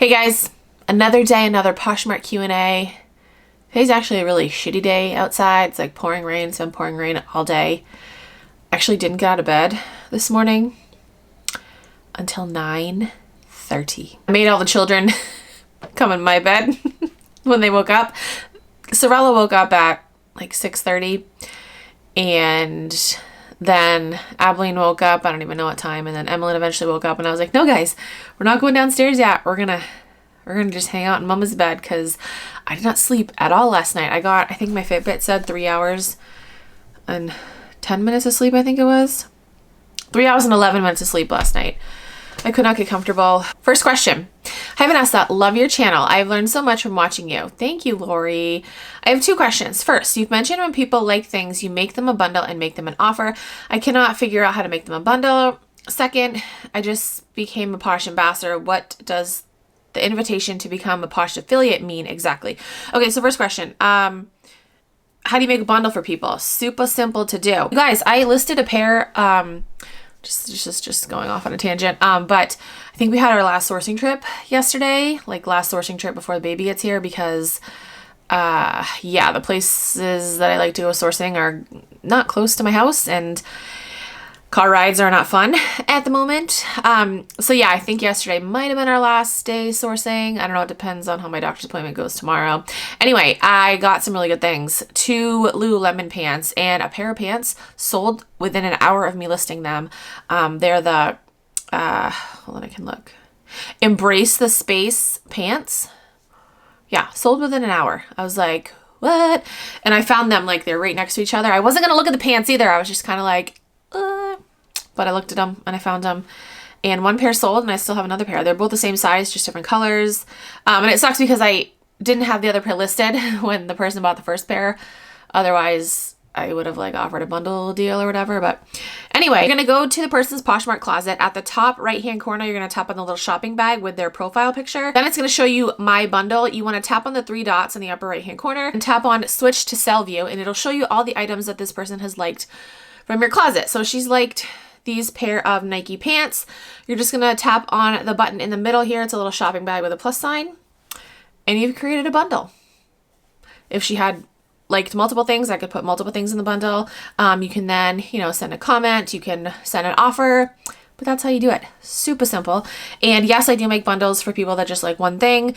Hey guys, another day, another Poshmark Q&A. Today's actually a really shitty day outside. It's like pouring rain, it's been pouring rain all day. Actually didn't get out of bed this morning until 9:30. I made all the children come in my bed when they woke up. Sorella woke up at like 6:30 and then Abilene woke up, I don't even know what time, and then Emmeline eventually woke up and I was like, no guys, we're not going downstairs yet. We're gonna just hang out in Mama's bed because I did not sleep at all last night. I think my Fitbit said 3 hours and 10 minutes of sleep, I think it was. 3 hours and 11 minutes of sleep last night. I could not get comfortable. First question. I haven't asked that. Love your channel. I've learned so much from watching you. Thank you, Lori. I have two questions. First, you've mentioned when people like things, you make them a bundle and make them an offer. I cannot figure out how to make them a bundle. Second, I just became a Posh ambassador. What does the invitation to become a Posh affiliate mean exactly? Okay, so first question. How do you make a bundle for people? Super simple to do. You guys, I listed a pair, just going off on a tangent. But I think we had our last sourcing trip yesterday, like last sourcing trip before the baby gets here, because yeah, the places that I like to go sourcing are not close to my house and car rides are not fun at the moment. So yeah, I think yesterday might have been our last day sourcing. I don't know. It depends on how my doctor's appointment goes tomorrow. Anyway, I got some really good things. 2 Lululemon pants and a pair of pants sold within an hour of me listing them. They're the, hold on, I can look. Embrace the Space pants. Yeah, sold within an hour. I was like, what? And I found them like they're right next to each other. I wasn't going to look at the pants either. I was just kind of like, but I looked at them and I found them, and one pair sold and I still have another pair. They're both the same size, just different colors. And it sucks because I didn't have the other pair listed when the person bought the first pair. Otherwise I would have like offered a bundle deal or whatever. But anyway, you're going to go to the person's Poshmark closet. At the top right hand corner, you're going to tap on the little shopping bag with their profile picture. Then it's going to show you my bundle. You want to tap on the 3 dots in the upper right hand corner and tap on switch to sell view, and it'll show you all the items that this person has liked from your closet. So she's liked these pair of Nike pants. You're just going to tap on the button in the middle here. It's a little shopping bag with a plus sign, and you've created a bundle. If she had liked multiple things, I could put multiple things in the bundle. You can then, send a comment, you can send an offer, but that's how you do it. Super simple. And yes, I do make bundles for people that just like one thing.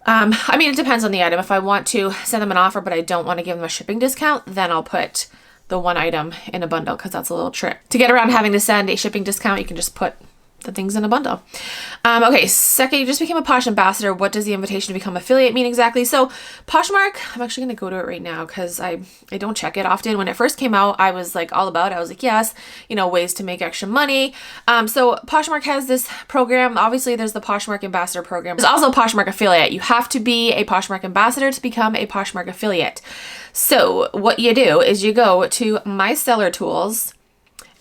I mean, it depends on the item. If I want to send them an offer, but I don't want to give them a shipping discount, then I'll put the one item in a bundle, because that's a little trick. To get around having to send a shipping discount, you can just put the things in a bundle. Okay, second, you just became a Posh ambassador. What does the invitation to become affiliate mean exactly? So Poshmark, I'm actually going to go to it right now because I don't check it often. When it first came out, I was like all about it. I was like, yes, ways to make extra money. So Poshmark has this program. Obviously, there's the Poshmark ambassador program. There's also a Poshmark affiliate. You have to be a Poshmark ambassador to become a Poshmark affiliate. So what you do is you go to My Seller Tools,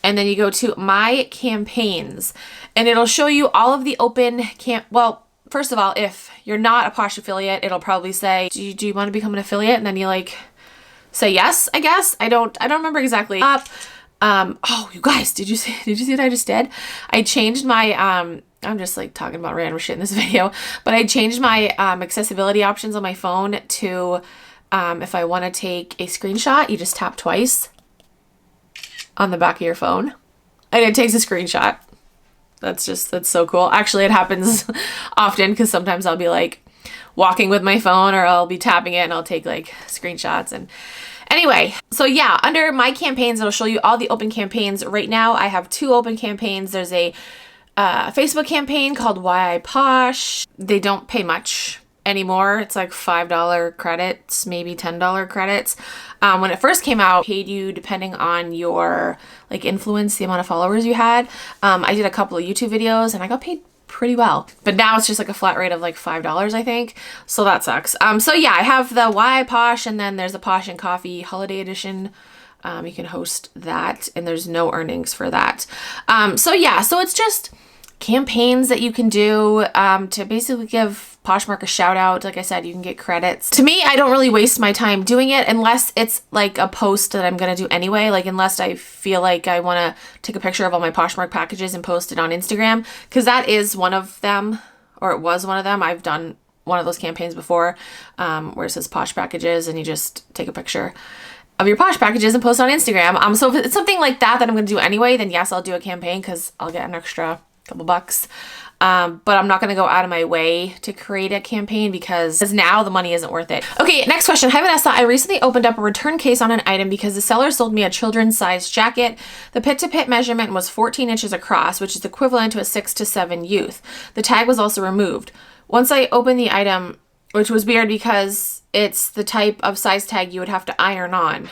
and then you go to My Campaigns, and it'll show you all of the open well, first of all, if you're not a Posh affiliate, it'll probably say, do you want to become an affiliate? And then you like say yes, I guess. I don't remember exactly. Oh, you guys, did you see what I just did? I changed my, I'm just like talking about random shit in this video, but I changed my accessibility options on my phone to, if I want to take a screenshot, you just tap twice on the back of your phone and it takes a screenshot. That's so cool. Actually, it happens often because sometimes I'll be like walking with my phone or I'll be tapping it and I'll take like screenshots. And anyway, so yeah, under My Campaigns, it'll show you all the open campaigns. Right now, I have 2 open campaigns. There's a Facebook campaign called Why I Posh. They don't pay much anymore. It's like $5 credits, maybe $10 credits. When it first came out, paid you depending on your like influence, the amount of followers you had. I did a couple of YouTube videos and I got paid pretty well, but now it's just like a flat rate of like $5, I think. So that sucks. So yeah, I have the Why I Posh, and then there's a Posh and Coffee Holiday Edition. You can host that, and there's no earnings for that. So yeah, so it's just campaigns that you can do to basically give Poshmark a shout out. Like I said, you can get credits. To me, I don't really waste my time doing it unless it's like a post that I'm going to do anyway. Like unless I feel like I want to take a picture of all my Poshmark packages and post it on Instagram, because that is one of them, or it was one of them. I've done one of those campaigns before, where it says Posh Packages, and you just take a picture of your Posh Packages and post it on Instagram. So if it's something like that I'm going to do anyway, then yes, I'll do a campaign because I'll get an extra couple bucks. But I'm not going to go out of my way to create a campaign because now the money isn't worth it. Okay, next question. Hi, Vanessa. I recently opened up a return case on an item because the seller sold me a children's size jacket. The pit-to-pit measurement was 14 inches across, which is equivalent to a 6 to 7 youth. The tag was also removed. Once I opened the item, which was weird because it's the type of size tag you would have to iron on.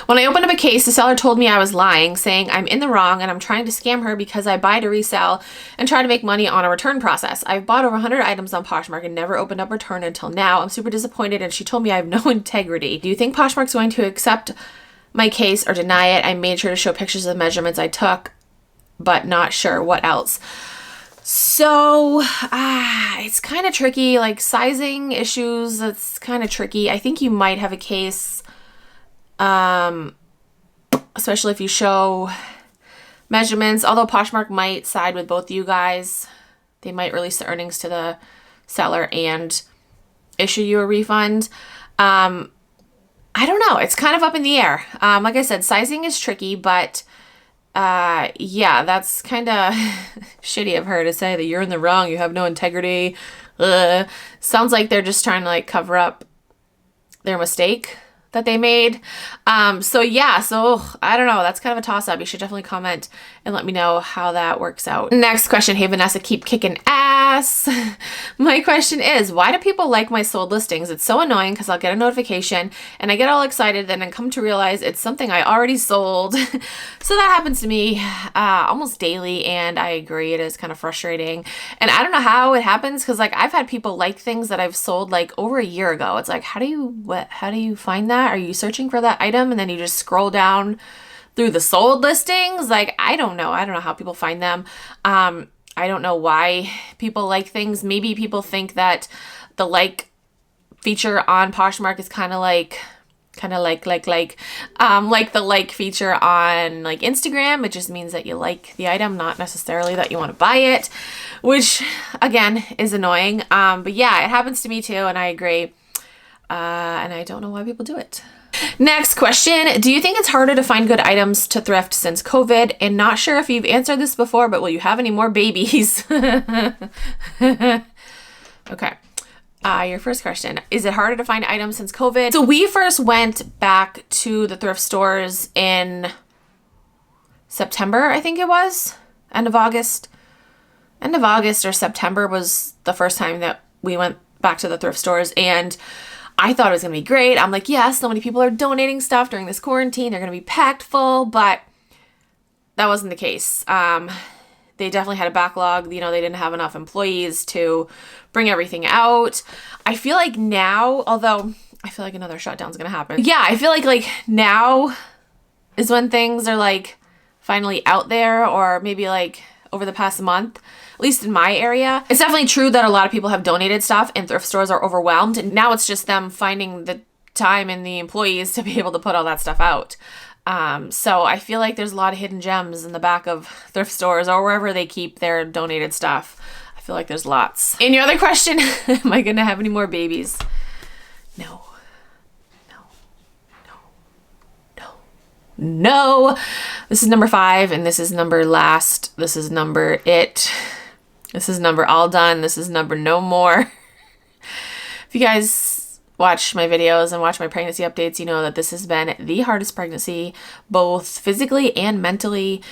When I opened up a case, the seller told me I was lying, saying I'm in the wrong and I'm trying to scam her because I buy to resell and try to make money on a return process. I've bought over 100 items on Poshmark and never opened up return until now. I'm super disappointed, and she told me I have no integrity. Do you think Poshmark's going to accept my case or deny it? I made sure to show pictures of the measurements I took, but not sure what else. So, it's kind of tricky, like sizing issues, it's kind of tricky. I think you might have a case, especially if you show measurements, although Poshmark might side with both you guys. They might release the earnings to the seller and issue you a refund. I don't know. It's kind of up in the air. Like I said, sizing is tricky, but yeah, that's kind of shitty of her to say that you're in the wrong, you have no integrity. Sounds like they're just trying to like cover up their mistake that they made. So yeah, so I don't know. That's kind of a toss-up. You should definitely comment and let me know how that works out. Next question. Hey, Vanessa, keep kicking ass. My question is, why do people like my sold listings? It's so annoying because I'll get a notification and I get all excited and then come to realize it's something I already sold. So that happens to me almost daily, and I agree, it is kind of frustrating. And I don't know how it happens because like I've had people like things that I've sold like over a year ago. It's like, how do you find that? Are you searching for that item and then you just scroll down through the sold listings? Like, I don't know how people find them. I don't know why people like things. Maybe people think that the like feature on Poshmark is kind of like the like feature on like Instagram. It just means that you like the item, not necessarily that you want to buy it, which again is annoying. But yeah, it happens to me too, and I agree. And I don't know why people do it. Next question. Do you think it's harder to find good items to thrift since COVID? And not sure if you've answered this before, but will you have any more babies? Okay. Your first question. Is it harder to find items since COVID? So we first went back to the thrift stores in September, I think it was. End of August or September was the first time that we went back to the thrift stores, and I thought it was going to be great. I'm like, yes, so many people are donating stuff during this quarantine. They're going to be packed full, but that wasn't the case. They definitely had a backlog. You know, they didn't have enough employees to bring everything out. I feel like now, although I feel like another shutdown's going to happen. Yeah, I feel like now is when things are like finally out there, or maybe like over the past month. At least in my area. It's definitely true that a lot of people have donated stuff and thrift stores are overwhelmed. And now it's just them finding the time and the employees to be able to put all that stuff out. So I feel like there's a lot of hidden gems in the back of thrift stores or wherever they keep their donated stuff. I feel like there's lots. And your other question, am I going to have any more babies? No. This is number 5, and this is number last. This is number it. This is number all done. This is number no more. If you guys watch my videos and watch my pregnancy updates, you know that this has been the hardest pregnancy, both physically and mentally.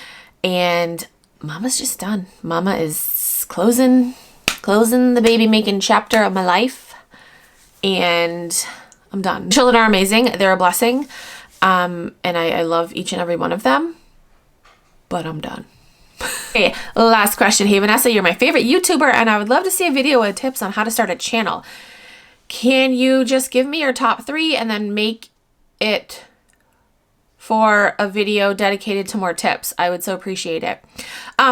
And Mama's just done. Mama is closing the baby making chapter of my life. And I'm done. Children are amazing. They're a blessing. And I love each and every one of them. But I'm done. Okay, last question. Hey, Vanessa, you're my favorite YouTuber, and I would love to see a video with tips on how to start a channel. Can you just give me your top 3 and then make it for a video dedicated to more tips? I would so appreciate it.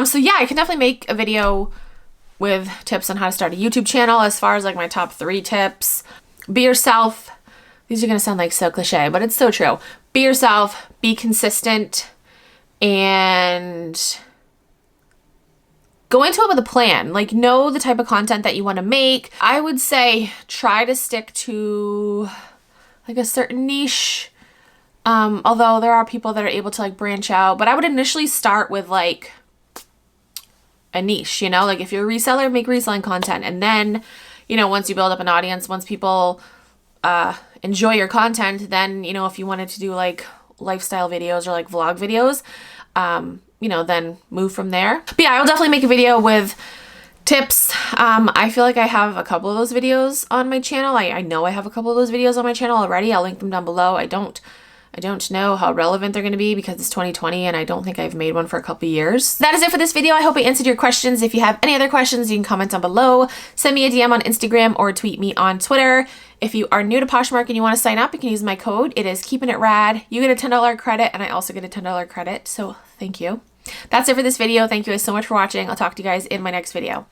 So yeah, I can definitely make a video with tips on how to start a YouTube channel. As far as like my top 3 tips, be yourself. These are going to sound like so cliche, but it's so true. Be yourself, be consistent, and go into it with a plan. Like, know the type of content that you want to make. I would say try to stick to like a certain niche. Although there are people that are able to like branch out, but I would initially start with like a niche, you know, like if you're a reseller, make reselling content. And then, you know, once you build up an audience, once people enjoy your content, then, you know, if you wanted to do like lifestyle videos or like vlog videos, you know, then move from there. But yeah, I will definitely make a video with tips. I feel like I have a couple of those videos on my channel. I know I have a couple of those videos on my channel already. I'll link them down below. I don't know how relevant they're going to be because it's 2020 and I don't think I've made one for a couple years. That is it for this video. I hope I answered your questions. If you have any other questions, you can comment down below. Send me a DM on Instagram or tweet me on Twitter. If you are new to Poshmark and you want to sign up, you can use my code. It is Keepin' It Rad. You get a $10 credit and I also get a $10 credit. So thank you. That's it for this video. Thank you guys so much for watching. I'll talk to you guys in my next video.